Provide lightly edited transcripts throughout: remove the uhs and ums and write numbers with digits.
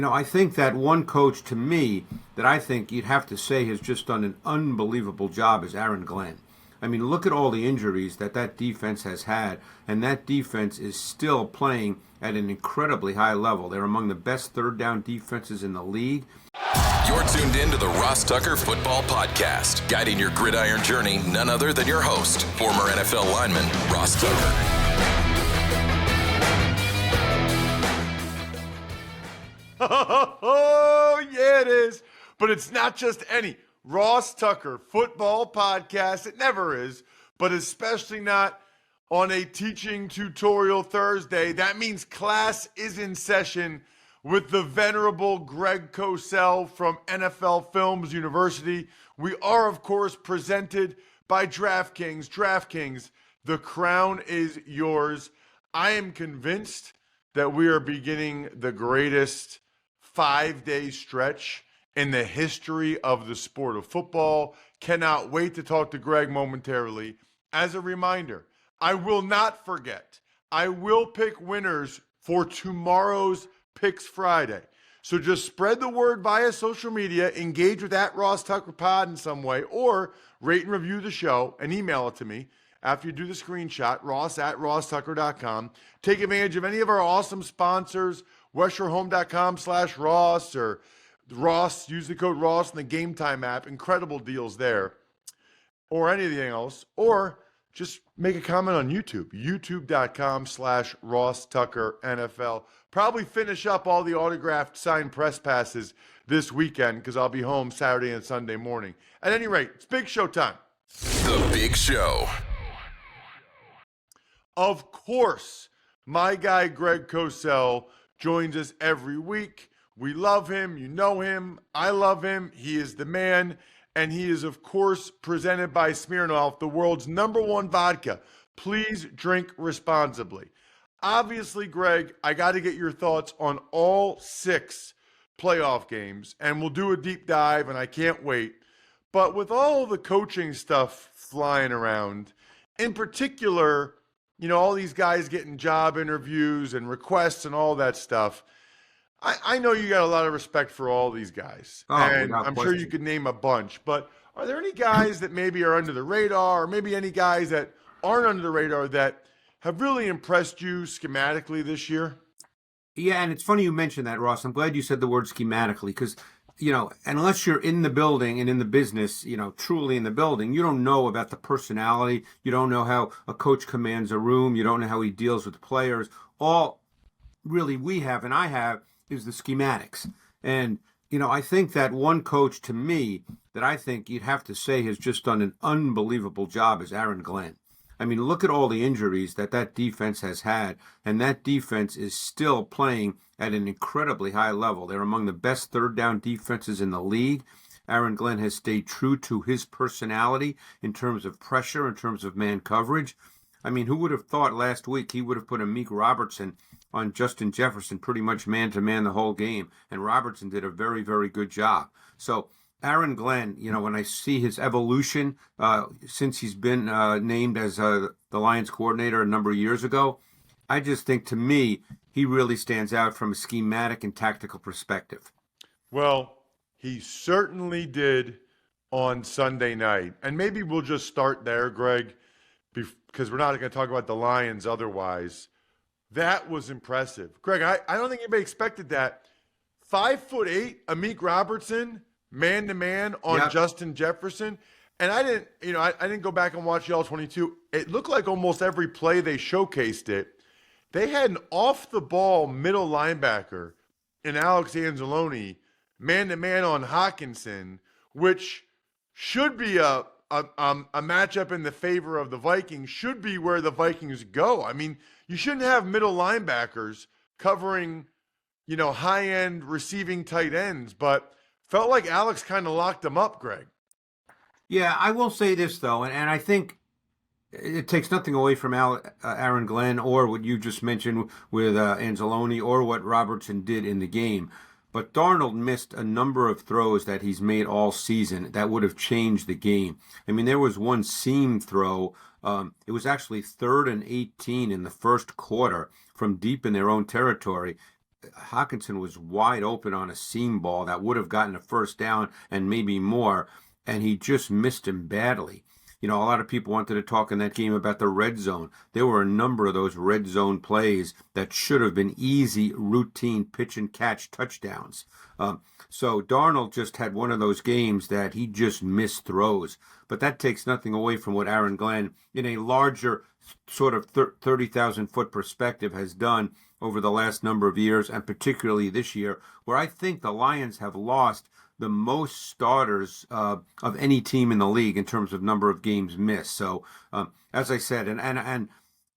I think that one coach to me that I think you'd have to say has just done an unbelievable job is Aaron Glenn. I mean, look at all the injuries that defense has had, and that defense is still playing at an incredibly high level. They're among the best third down defenses in the league. You're tuned in to the Ross Tucker Football Podcast, guiding your gridiron journey, none other than your host, former NFL lineman, Ross Tucker. Oh, yeah, it is. But it's not just any Ross Tucker Football Podcast. It never is, but especially not on a teaching tutorial Thursday. That means class is in session with the venerable Greg Cosell from NFL Films University. We are, of course, presented by DraftKings. DraftKings, the crown is yours. I am convinced that we are beginning the greatest 5-day stretch in the history of the sport of football. Cannot wait to talk to Greg momentarily. As a reminder, I will not forget, I will pick winners for tomorrow's Picks Friday. So just spread the word via social media, engage with @Ross Tucker Pod in some way, or rate and review the show and email it to me after you do the screenshot, ross@rosstucker.com. Take advantage of any of our awesome sponsors, westshorehome.com/Ross, or Ross, use the code Ross in the Game Time app. Incredible deals there. Or anything else. Or just make a comment on YouTube, youtube.com/Ross Tucker NFL. Probably finish up all the autographed signed press passes this weekend because I'll be home Saturday and Sunday morning. At any rate, it's Big Show time. The Big Show. Of course, my guy Greg Cosell joins us every week. We love him. You know him. I love him. He is the man. And he is, of course, presented by Smirnoff, the world's #1 vodka. Please drink responsibly. Obviously, Greg, I got to get your thoughts on all 6 playoff games. And we'll do a deep dive, and I can't wait. But with all the coaching stuff flying around, in particular, all these guys getting job interviews and requests and all that stuff. I know you got a lot of respect for all these guys. And I'm sure you could name a bunch. But are there any guys that maybe are under the radar, or maybe any guys that aren't under the radar that have really impressed you schematically this year? Yeah, and it's funny you mentioned that, Ross. I'm glad you said the word schematically because, unless you're in the building and in the business, truly in the building, you don't know about the personality. You don't know how a coach commands a room. You don't know how he deals with the players. All really we have and I have is the schematics. And, I think that one coach to me that I think you'd have to say has just done an unbelievable job is Aaron Glenn. I mean, look at all the injuries that defense has had, and that defense is still playing at an incredibly high level. They're among the best third down defenses in the league. Aaron Glenn has stayed true to his personality in terms of pressure, in terms of man coverage. I mean, who would have thought last week he would have put Amik Robertson on Justin Jefferson pretty much man-to-man the whole game, and Robertson did a very, very good job. So Aaron Glenn, when I see his evolution since he's been named as the Lions coordinator a number of years ago, I just think, to me, he really stands out from a schematic and tactical perspective. Well, he certainly did on Sunday night. And maybe we'll just start there, Greg, because we're not going to talk about the Lions otherwise. That was impressive. Greg, I don't think anybody expected that. 5'8", Amik Robertson, man-to-man on Justin Jefferson. And I didn't go back and watch y'all 22. It looked like almost every play they showcased it. They had an off-the-ball middle linebacker in Alex Anzalone, man-to-man on Hawkinson, which should be a matchup in the favor of the Vikings, should be where the Vikings go. I mean, you shouldn't have middle linebackers covering, high-end receiving tight ends, but felt like Alex kind of locked them up, Greg. Yeah, I will say this, though, and I think it takes nothing away from Aaron Glenn or what you just mentioned with Anzalone or what Robertson did in the game. But Darnold missed a number of throws that he's made all season that would have changed the game. I mean, there was one seam throw. It was actually 3rd and 18 in the first quarter from deep in their own territory. Hawkinson was wide open on a seam ball that would have gotten a first down and maybe more, and he just missed him badly. A lot of people wanted to talk in that game about the red zone. There were a number of those red zone plays that should have been easy, routine pitch and catch touchdowns. So Darnold just had one of those games that he just missed throws. But that takes nothing away from what Aaron Glenn, in a larger sort of 30,000-foot perspective, has done over the last number of years, and particularly this year, where I think the Lions have lost the most starters of any team in the league in terms of number of games missed. So, as I said, and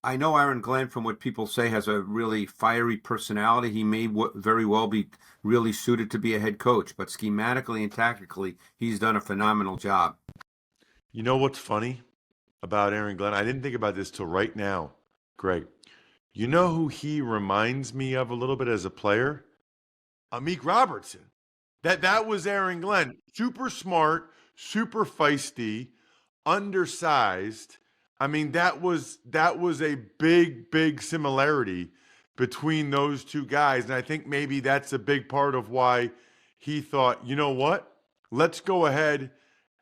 I know Aaron Glenn, from what people say, has a really fiery personality. He may very well be really suited to be a head coach, but schematically and tactically, he's done a phenomenal job. You know what's funny about Aaron Glenn? I didn't think about this till right now, Greg. You know who he reminds me of a little bit as a player? Amik Robertson. That was Aaron Glenn. Super smart, super feisty, undersized. I mean, that was a big similarity between those two guys. And I think maybe that's a big part of why he thought, you know what? Let's go ahead.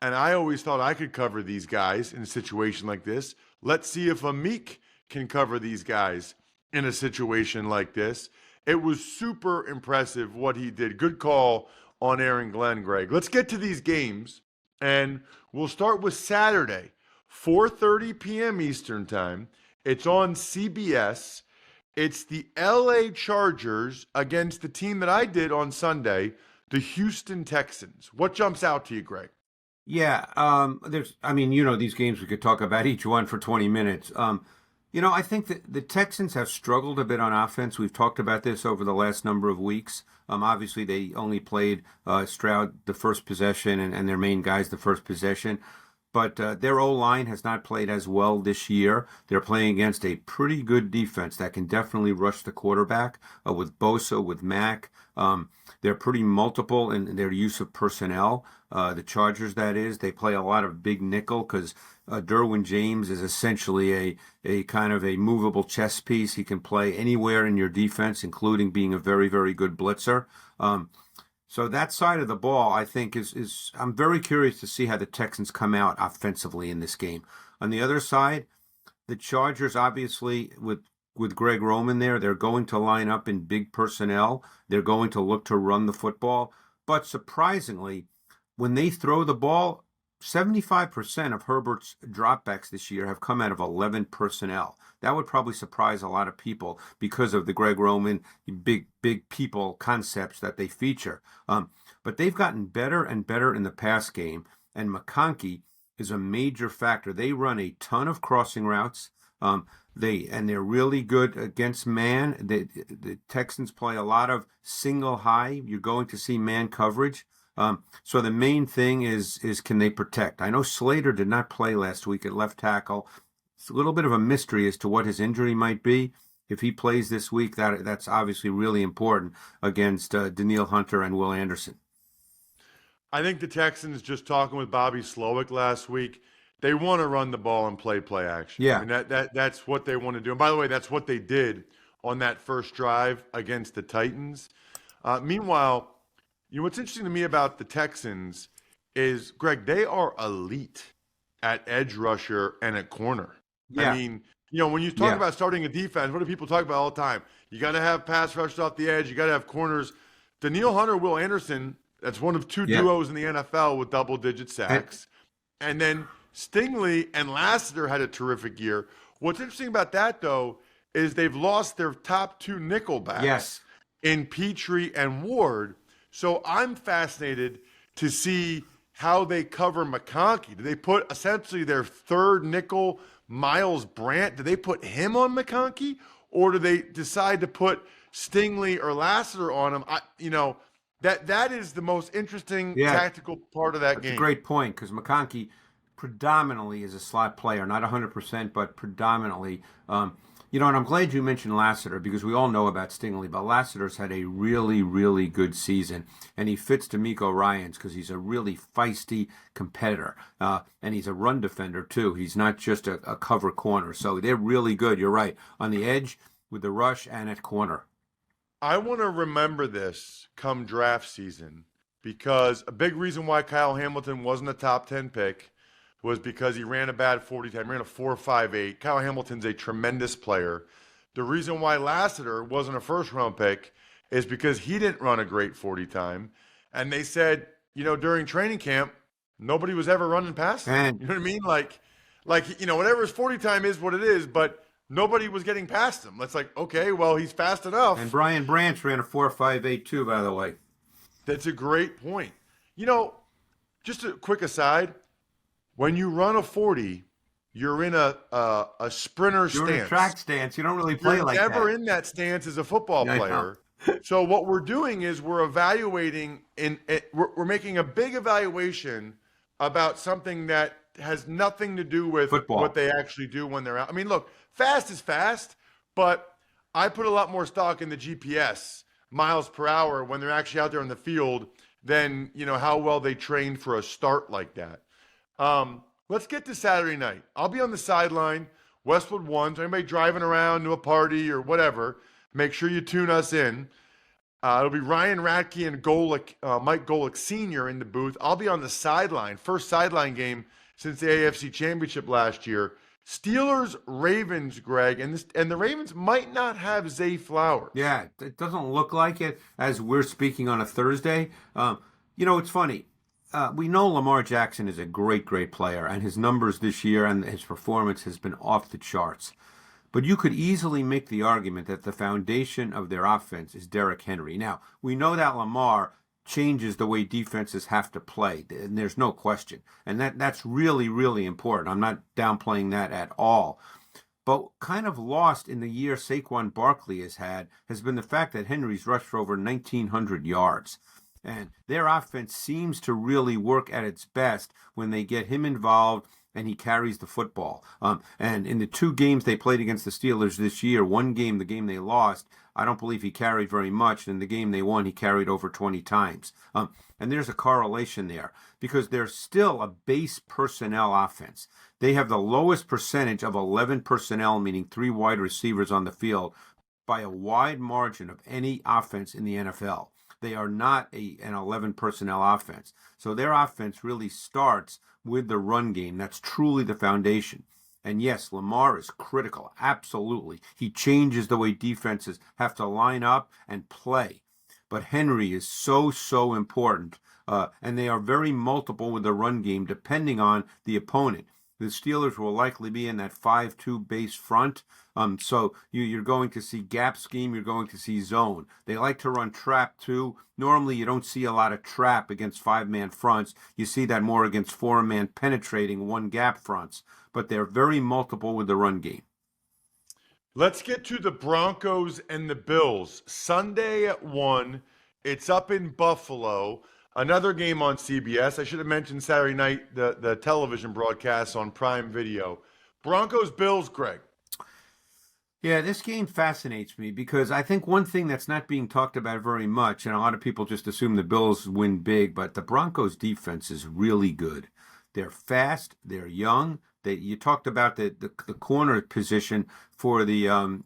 And I always thought I could cover these guys in a situation like this. Let's see if Amik can cover these guys in a situation like this. It was super impressive what he did. Good call on Aaron Glenn, Greg. Let's get to these games, and we'll start with Saturday, 4:30 p.m. Eastern Time. It's on CBS. It's the LA Chargers against the team that I did on Sunday, the Houston Texans. What jumps out to you, Greg? Yeah, these games, we could talk about each one for 20 minutes. I think that the Texans have struggled a bit on offense. We've talked about this over the last number of weeks. Obviously, they only played Stroud the first possession and their main guys the first possession. But their O-line has not played as well this year. They're playing against a pretty good defense that can definitely rush the quarterback with Bosa, with Mack. They're pretty multiple in their use of personnel. The Chargers, that is, they play a lot of big nickel because Derwin James is essentially a kind of a movable chess piece. He can play anywhere in your defense, including being a very, very good blitzer. So that side of the ball, I think, is I'm very curious to see how the Texans come out offensively in this game. On the other side, the Chargers, obviously, with Greg Roman there, they're going to line up in big personnel. They're going to look to run the football. But surprisingly, when they throw the ball, 75% of Herbert's dropbacks this year have come out of 11 personnel. That would probably surprise a lot of people because of the Greg Roman big people concepts that they feature. But they've gotten better and better in the pass game, and McConkey is a major factor. They run a ton of crossing routes. They're really good against man. The Texans play a lot of single high. You're going to see man coverage. So the main thing is can they protect? I know Slater did not play last week at left tackle. It's a little bit of a mystery as to what his injury might be. If he plays this week, that's obviously really important against Danielle Hunter and Will Anderson. I think the Texans, just talking with Bobby Slowick last week, they want to run the ball and play action. Yeah. I mean, that's what they want to do. And by the way, that's what they did on that first drive against the Titans. Meanwhile, what's interesting to me about the Texans is, Greg, they are elite at edge rusher and at corner. Yeah. I mean, when you talk about starting a defense, what do people talk about all the time? You got to have pass rushers off the edge. You got to have corners. Danielle Hunter, Will Anderson, that's one of two duos in the NFL with double-digit sacks. And then Stingley and Lassiter had a terrific year. What's interesting about that, though, is they've lost their top two nickelbacks in Petrie and Ward. So I'm fascinated to see how they cover McConkey. Do they put essentially their third nickel, Miles Brandt? Do they put him on McConkey? Or do they decide to put Stingley or Lassiter on him? That is the most interesting tactical part of that game. That's a great point, because McConkey predominantly is a slot player, not 100%, but predominantly. And I'm glad you mentioned Lassiter, because we all know about Stingley, but Lassiter's had a really, really good season, and he fits D'Amico Ryans because he's a really feisty competitor, and he's a run defender too. He's not just a cover corner, so they're really good. You're right, on the edge with the rush and at corner. I want to remember this come draft season because a big reason why Kyle Hamilton wasn't a top 10 pick was because he ran a bad 40 time, ran a 4.58. Kyle Hamilton's a tremendous player. The reason why Lassiter wasn't a first round pick is because he didn't run a great 40 time. And they said, during training camp, nobody was ever running past him. And You know what I mean? Whatever his 40 time is what it is, but nobody was getting past him. That's like, okay, well, he's fast enough. and Brian Branch ran a 4.58 too, by the way. That's a great point. Just a quick aside, when you run a 40, you're in a sprinter You're stance. in a track stance. You don't really play You're like that. never in that stance as a football Yeah, I know. player. So what we're doing is we're evaluating, we're making a big evaluation about something that has nothing to do with Football. what they actually do when they're out. I mean, look, fast is fast, but I put a lot more stock in the GPS, miles per hour, when they're actually out there in the field than, how well they trained for a start like that. Let's get to Saturday night. I'll be on the sideline, Westwood 1. So anybody driving around to a party or whatever, make sure you tune us in. It'll be Ryan Radke and Mike Golick Sr. in the booth. I'll be on the sideline. First sideline game since the AFC Championship last year. Steelers, Ravens, Greg, and the Ravens might not have Zay Flowers. Yeah, it doesn't look like it as we're speaking on a Thursday. It's funny. We know Lamar Jackson is a great, great player, and his numbers this year and his performance has been off the charts. But you could easily make the argument that the foundation of their offense is Derrick Henry. Now, we know that Lamar changes the way defenses have to play, and there's no question. And that's really, really important. I'm not downplaying that at all. But kind of lost in the year Saquon Barkley has had has been the fact that Henry's rushed for over 1,900 yards. And their offense seems to really work at its best when they get him involved and he carries the football. And in the two games they played against the Steelers this year, one game, the game they lost, I don't believe he carried very much. And in the game they won, he carried over 20 times. And there's a correlation there because they're still a base personnel offense. They have the lowest percentage of 11 personnel, meaning 3 wide receivers on the field, by a wide margin of any offense in the NFL. They are not an 11 personnel offense. So their offense really starts with the run game. That's truly the foundation. And yes, Lamar is critical. Absolutely. He changes the way defenses have to line up and play. But Henry is so, so important. And they are very multiple with the run game depending on the opponent. The Steelers will likely be in that 5-2 base front. So you're going to see gap scheme. You're going to see zone. They like to run trap too. Normally, you don't see a lot of trap against 5-man fronts. You see that more against 4-man penetrating one gap fronts. But they're very multiple with the run game. Let's get to the Broncos and the Bills. Sunday at 1. It's up in Buffalo. Another game on CBS. I should have mentioned Saturday night, the television broadcast on Prime Video. Broncos, Bills, Greg. Yeah, this game fascinates me because I think one thing that's not being talked about very much, and a lot of people just assume the Bills win big, but the Broncos defense is really good. They're fast, they're young. You talked about the corner position for the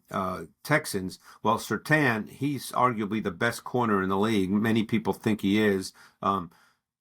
Texans. Well, Surtain, he's arguably the best corner in the league. Many people think he is.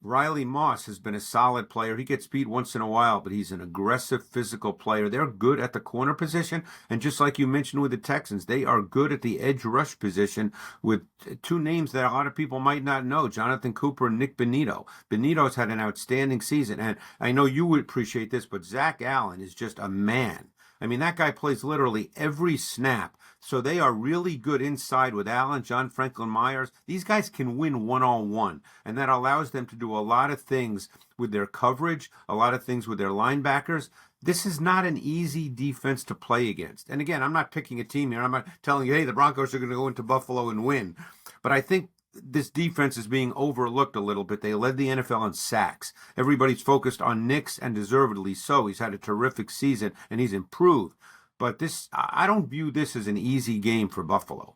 Riley Moss has been a solid player. He gets beat once in a while, but he's an aggressive, physical player. They're good at the corner position. And just like you mentioned with the Texans, they are good at the edge rush position with two names that a lot of people might not know, Jonathan Cooper and Nick Benito. Benito's had an outstanding season. And I know you would appreciate this, but Zach Allen is just a man. I mean, that guy plays literally every snap. So they are really good inside with Allen, John Franklin Myers. These guys can win one-on-one, and that allows them to do a lot of things with their coverage, a lot of things with their linebackers. This is not an easy defense to play against. And again, I'm not picking a team here. I'm not telling you, hey, the Broncos are going to go into Buffalo and win. But I think this defense is being overlooked a little bit. They led the NFL in sacks. Everybody's focused on Nix, and deservedly so. He's had a terrific season, and he's improved. But I don't view this as an easy game for Buffalo.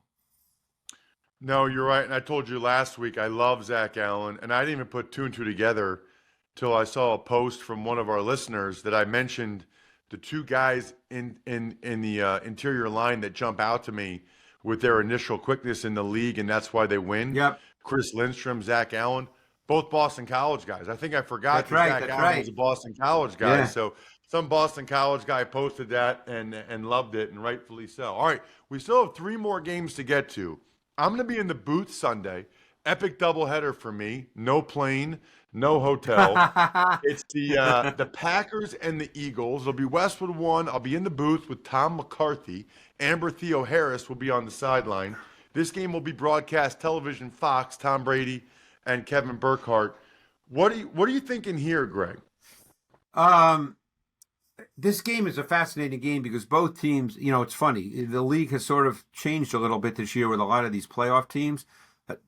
No, you're right. And I told you last week I love Zach Allen, and I didn't even put 2 and 2 together till I saw a post from one of our listeners that I mentioned the two guys in the interior line that jump out to me with their initial quickness in the league, and that's why they win. Yep. Chris Lindstrom, Zach Allen, both Boston College guys. I think I forgot That's right, Zach that's Allen right. was a Boston College guy. Yeah. So some Boston College guy posted that and loved it, and rightfully so. All right, we still have 3 more games to get to. I'm going to be in the booth Sunday. Epic doubleheader for me. No plane, no hotel. It's the Packers and the Eagles. It'll be Westwood 1. I'll be in the booth with Tom McCarthy. Amber Theo Harris will be on the sideline. This game will be broadcast television Fox, Tom Brady and Kevin Burkhardt. What are you thinking here, Greg? This game is a fascinating game because both teams, it's funny. The league has sort of changed a little bit this year with a lot of these playoff teams.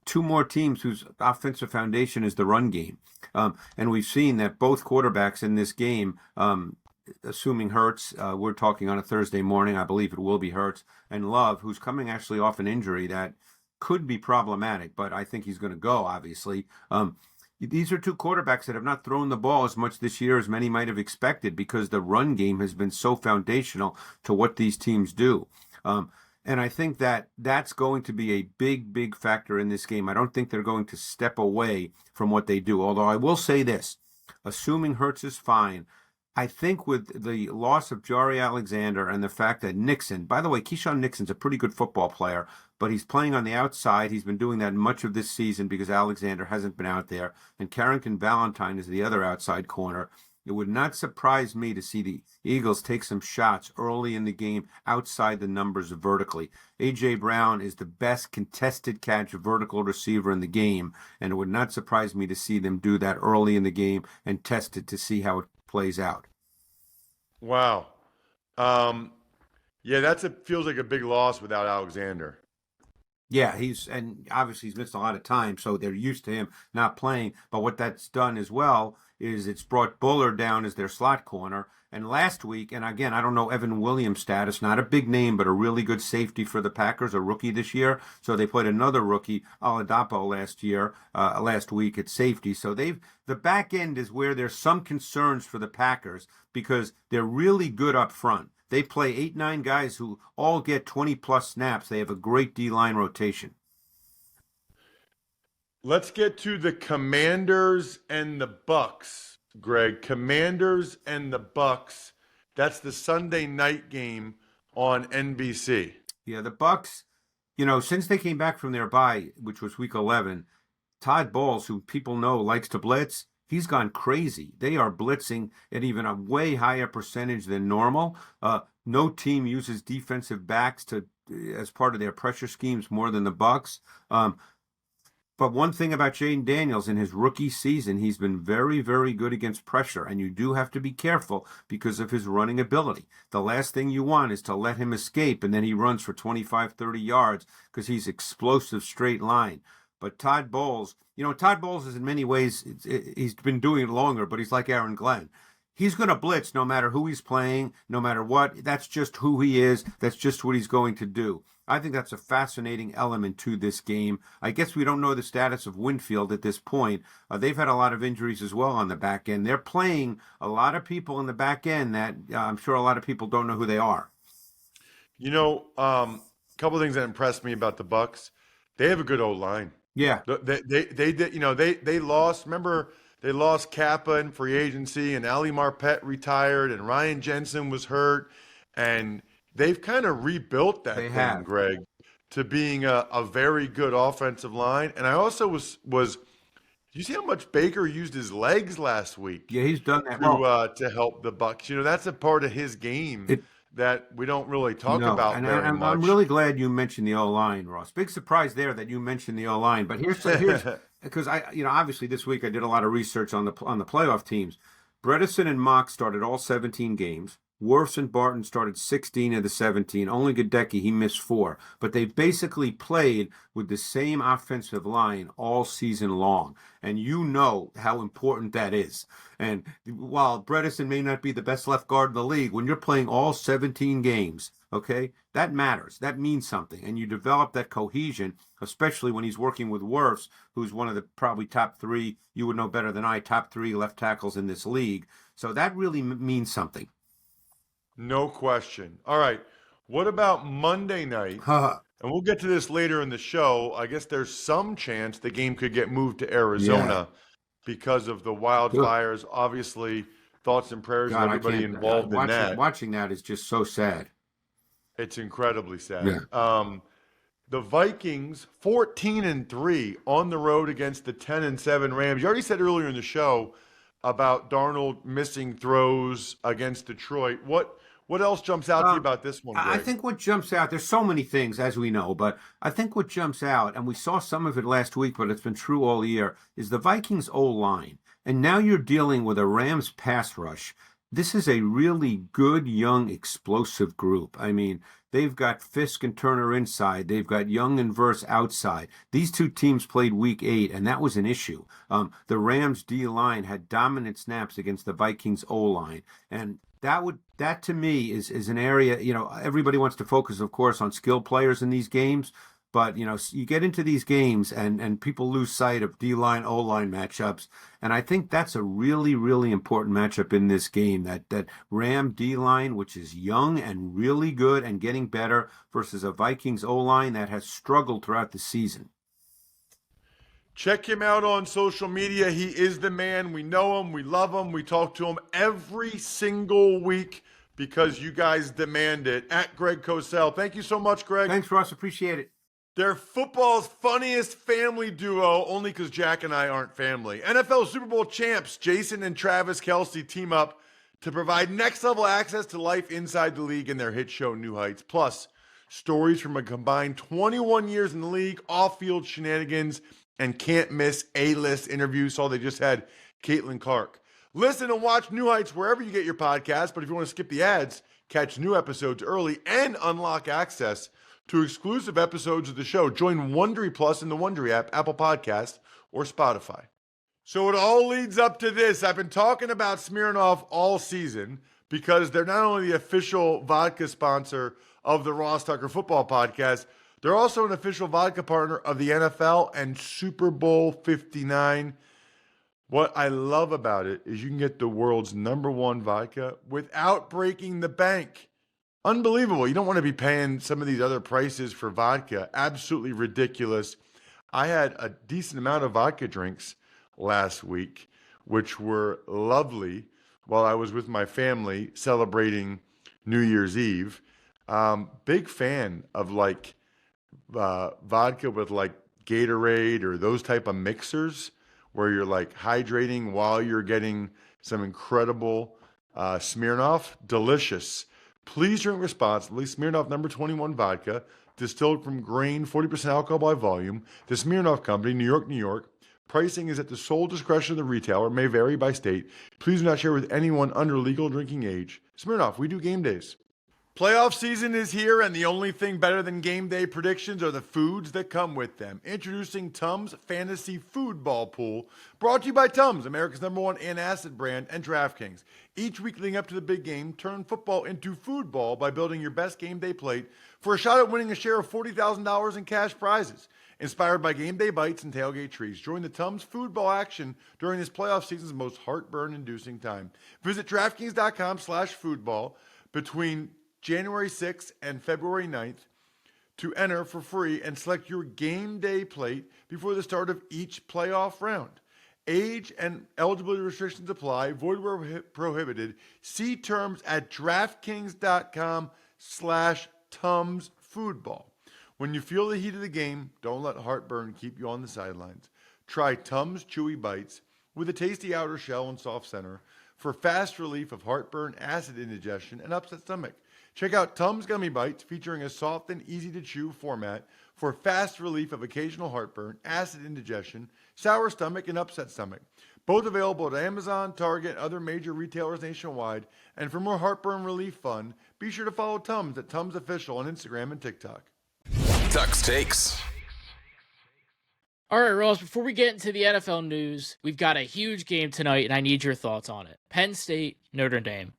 2 more teams whose offensive foundation is the run game. And we've seen that both quarterbacks in this game, assuming Hurts, we're talking on a Thursday morning, I believe it will be Hurts, and Love, who's coming actually off an injury that could be problematic, but I think he's going to go, obviously. These are 2 quarterbacks that have not thrown the ball as much this year as many might have expected because the run game has been so foundational to what these teams do. And I think that that's going to be a big, big factor in this game. I don't think they're going to step away from what they do. Although I will say this, assuming Hurts is fine, I think with the loss of Jari Alexander and the fact that Nixon, by the way, Keyshawn Nixon's a pretty good football player, but he's playing on the outside. He's been doing that much of this season because Alexander hasn't been out there. And Carrington Valentine is the other outside corner. It would not surprise me to see the Eagles take some shots early in the game outside the numbers vertically. A.J. Brown is the best contested catch vertical receiver in the game, and it would not surprise me to see them do that early in the game and test it to see how it plays out. Wow. Yeah, feels like a big loss without Alexander. Yeah, and obviously he's missed a lot of time, so they're used to him not playing. But what that's done as well is it's brought Buller down as their slot corner. And last week, and again, I don't know Evan Williams' status, not a big name, but a really good safety for the Packers, a rookie this year. So they played another rookie, Oladapo, last week at safety. So the back end is where there's some concerns for the Packers because they're really good up front. They play 8-9 guys who all get 20-plus snaps. They have a great D-line rotation. Let's get to the Commanders and the Bucks, Greg. Commanders and the Bucks. That's the Sunday night game on NBC. Yeah, the Bucks, since they came back from their bye, which was week 11, Todd Bowles, who people know likes to blitz, he's gone crazy. They are blitzing at even a way higher percentage than normal. No team uses defensive backs as part of their pressure schemes more than the Bucks. But one thing about Jaden Daniels in his rookie season, he's been very, very good against pressure, and you do have to be careful because of his running ability. The last thing you want is to let him escape, and then he runs for 25, 30 yards because he's explosive straight line. But Todd Bowles is in many ways, he's been doing it longer, but he's like Aaron Glenn. He's going to blitz no matter who he's playing, no matter what. That's just who he is. That's just what he's going to do. I think that's a fascinating element to this game. I guess we don't know the status of Winfield at this point. They've had a lot of injuries as well on the back end. They're playing a lot of people in the back end that I'm sure a lot of people don't know who they are. A couple of things that impressed me about the Bucks. They have a good O-line. Yeah. They lost. Remember, they lost Kappa in free agency, and Ali Marpet retired, and Ryan Jensen was hurt, and they've kind of rebuilt that thing, Greg, to being a very good offensive line. And I also was. Did you see how much Baker used his legs last week? Yeah, he's done that to help the Bucs. That's a part of his game that we don't really talk about very much. I'm really glad you mentioned the O-line, Ross. Big surprise there that you mentioned the O-line. But here's because obviously this week I did a lot of research on the playoff teams. Bredesen and Mock started all 17 games. Wirfs and Barton started 16 of the 17. Only Gadecki, he missed 4. But they basically played with the same offensive line all season long. And you know how important that is. And while Bredesen may not be the best left guard in the league, when you're playing all 17 games, okay, that matters. That means something. And you develop that cohesion, especially when he's working with Wirfs, who's one of the probably top 3, you would know better than I, top 3 left tackles in this league. So that really means something. No question. All right. What about Monday night? And we'll get to this later in the show. I guess there's some chance the game could get moved to Arizona because of the Sure. wildfires. Obviously, thoughts and prayers of God, I everybody can't. involved in that. Watching that is just so sad. It's incredibly Yeah. sad. The Vikings 14-3 on the road against the 10-7 Rams. You already said earlier in the show about Darnold missing throws against Detroit. What else jumps out to you about this one, Greg? I think what jumps out, there's so many things, as we know, but I think what jumps out, and we saw some of it last week, but it's been true all year, is the Vikings' O-line. And now you're dealing with a Rams pass rush. This is a really good, young, explosive group. I mean, they've got Fisk and Turner inside. They've got Young and Verse outside. These two teams played week 8, and that was an issue. The Rams D-line had dominant snaps against the Vikings O-line. And that to me is an area, everybody wants to focus, of course, on skilled players in these games. But, you get into these games and people lose sight of D-line, O-line matchups. And I think that's a really, really important matchup in this game, that Ram D-line, which is young and really good and getting better, versus a Vikings O-line that has struggled throughout the season. Check him out on social media. He is the man. We know him. We love him. We talk to him every single week because you guys demand it. At Greg Cosell. Thank you so much, Greg. Thanks, Ross. Appreciate it. They're football's funniest family duo, only because Jack and I aren't family. NFL Super Bowl champs Jason and Travis Kelce team up to provide next-level access to life inside the league in their hit show New Heights. Plus, stories from a combined 21 years in the league, off-field shenanigans, and can't-miss A-list interviews. So they just had Caitlin Clark. Listen and watch New Heights wherever you get your podcasts. But if you want to skip the ads, catch new episodes early, and unlock access to exclusive episodes of the show, join Wondery Plus in the Wondery app, Apple Podcasts, or Spotify. So it all leads up to this. I've been talking about Smirnoff all season because they're not only the official vodka sponsor of the Ross Tucker Football Podcast, they're also an official vodka partner of the NFL and Super Bowl 59. What I love about it is you can get the world's #1 vodka without breaking the bank. Unbelievable. You don't want to be paying some of these other prices for vodka. Absolutely ridiculous. I had a decent amount of vodka drinks last week, which were lovely while I was with my family celebrating New Year's Eve. Big fan of vodka with Gatorade or those type of mixers where you're hydrating while you're getting some incredible Smirnoff. Delicious. Please drink responsibly. Smirnoff #21 vodka, distilled from grain, 40% alcohol by volume. The Smirnoff Company, New York, New York. Pricing is at the sole discretion of the retailer, may vary by state. Please do not share with anyone under legal drinking age. Smirnoff, we do game days. Playoff season is here, and the only thing better than game day predictions are the foods that come with them. Introducing Tums Fantasy Foodball Pool, brought to you by Tums, America's #1 antacid brand, and DraftKings. Each week leading up to the big game, turn football into foodball by building your best game day plate for a shot at winning a share of $40,000 in cash prizes. Inspired by game day bites and tailgate treats, join the Tums foodball action during this playoff season's most heartburn-inducing time. Visit DraftKings.com/foodball between January 6th and February 9th to enter for free and select your game day plate before the start of each playoff round. Age and eligibility restrictions apply. Void where prohibited. See terms at DraftKings.com/TumsFoodball. When you feel the heat of the game, don't let heartburn keep you on the sidelines. Try Tums Chewy Bites with a tasty outer shell and soft center for fast relief of heartburn, acid indigestion, and upset stomach. Check out Tums Gummy Bites featuring a soft and easy-to-chew format for fast relief of occasional heartburn, acid indigestion, sour stomach, and upset stomach. Both available at Amazon, Target, and other major retailers nationwide. And for more heartburn relief fun, be sure to follow Tums at Tums Official on Instagram and TikTok. Tuck's Takes. All right, Ross, before we get into the NFL news, we've got a huge game tonight, and I need your thoughts on it. Penn State, Notre Dame.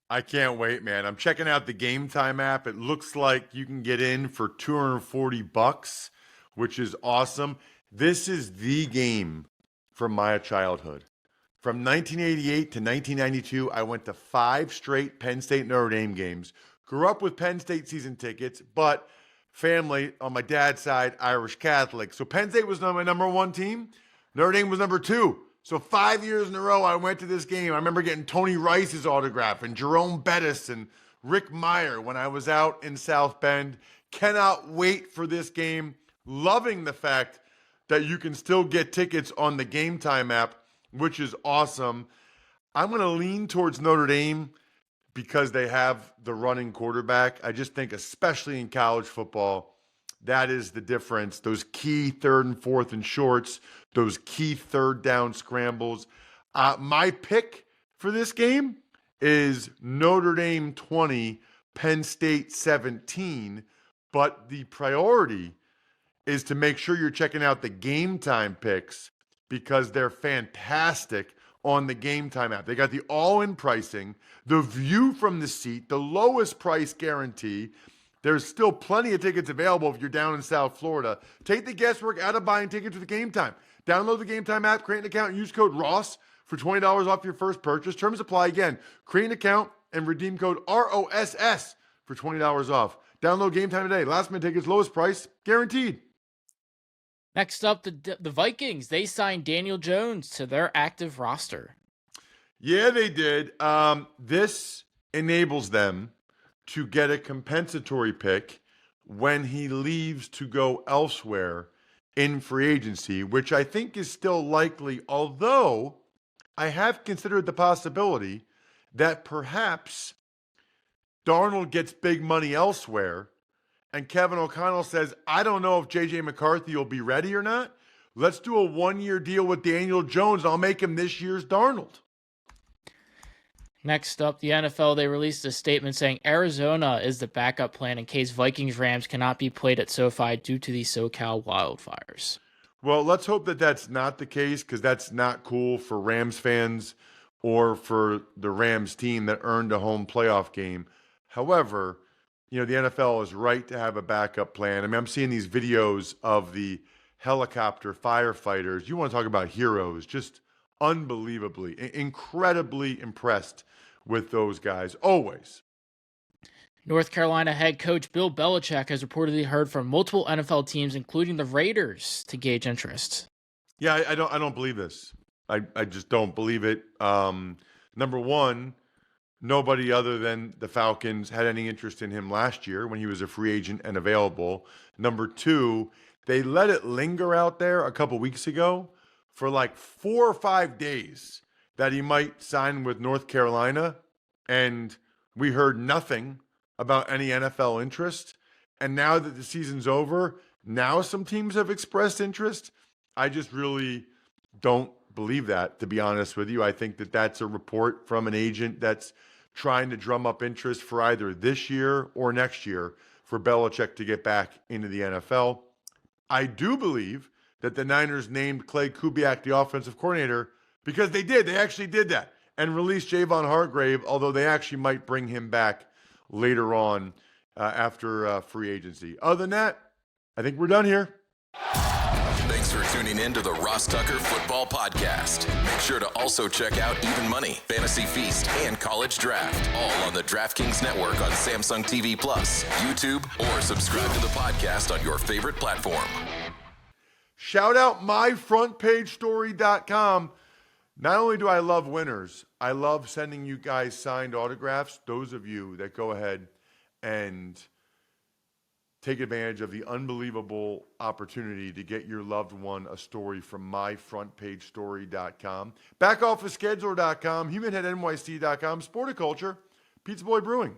I can't wait, man. I'm checking out the Game Time app. It looks like you can get in for $240, which is awesome. This is the game from my childhood. From 1988 to 1992, I went to 5 straight Penn State Notre Dame games. Grew up with Penn State season tickets, but family on my dad's side, Irish Catholic. So Penn State was my number one team. Notre Dame was number two. So 5 years in a row, I went to this game. I remember getting Tony Rice's autograph and Jerome Bettis and Rick Meyer when I was out in South Bend. Cannot wait for this game. Loving the fact that you can still get tickets on the Game Time app, which is awesome. I'm going to lean towards Notre Dame because they have the running quarterback. I just think, especially in college football, that is the difference. Those key third and fourth and shorts, those key third down scrambles. My pick for this game is Notre Dame 20, Penn State 17. But the priority is to make sure you're checking out the Game Time picks because they're fantastic on the Game Time app. They got the all-in pricing, the view from the seat, the lowest price guarantee. There's still plenty of tickets available if you're down in South Florida. Take the guesswork out of buying tickets with the Game Time. Download the Game Time app, create an account, and use code ROSS for $20 off your first purchase. Terms apply. Again, create an account and redeem code ROSS for $20 off. Download Game Time today. Last minute tickets, lowest price, guaranteed. Next up, the Vikings. They signed Daniel Jones to their active roster. Yeah, they did. This enables them to get a compensatory pick when he leaves to go elsewhere in free agency, which I think is still likely, although I have considered the possibility that perhaps Darnold gets big money elsewhere and Kevin O'Connell says, I don't know if J.J. McCarthy will be ready or not. Let's do a one-year deal with Daniel Jones. I'll make him this year's Darnold. Next up, the NFL, they released a statement saying Arizona is the backup plan in case Vikings-Rams cannot be played at SoFi due to the SoCal wildfires. Well, let's hope that that's not the case because that's not cool for Rams fans or for the Rams team that earned a home playoff game. However, the NFL is right to have a backup plan. I mean, I'm seeing these videos of the helicopter firefighters. You want to talk about heroes, just unbelievably, incredibly impressed with those guys, always. North Carolina head coach Bill Belichick has reportedly heard from multiple NFL teams, including the Raiders, to gauge interest. Yeah, I don't believe this. I just don't believe it. Number one, nobody other than the Falcons had any interest in him last year when he was a free agent and available. Number two, they let it linger out there a couple weeks ago for like 4 or 5 days that he might sign with North Carolina, and we heard nothing about any NFL interest. And now that the season's over, now some teams have expressed interest. I just really don't believe that, to be honest with you. I think that that's a report from an agent that's trying to drum up interest for either this year or next year for Belichick to get back into the NFL. I do believe that the Niners named Clay Kubiak the offensive coordinator because they did. They actually did that and released Javon Hargrave, although they actually might bring him back later on after free agency. Other than that, I think we're done here. Thanks for tuning in to the Ross Tucker Football Podcast. Make sure to also check out Even Money, Fantasy Feast, and College Draft, all on the DraftKings Network on Samsung TV Plus, YouTube, or subscribe to the podcast on your favorite platform. Shout out myfrontpagestory.com. Not only do I love winners, I love sending you guys signed autographs. Those of you that go ahead and take advantage of the unbelievable opportunity to get your loved one a story from myfrontpagestory.com, backofficescheduler.com, humanheadnyc.com, Sporticulture, Pizza Boy Brewing.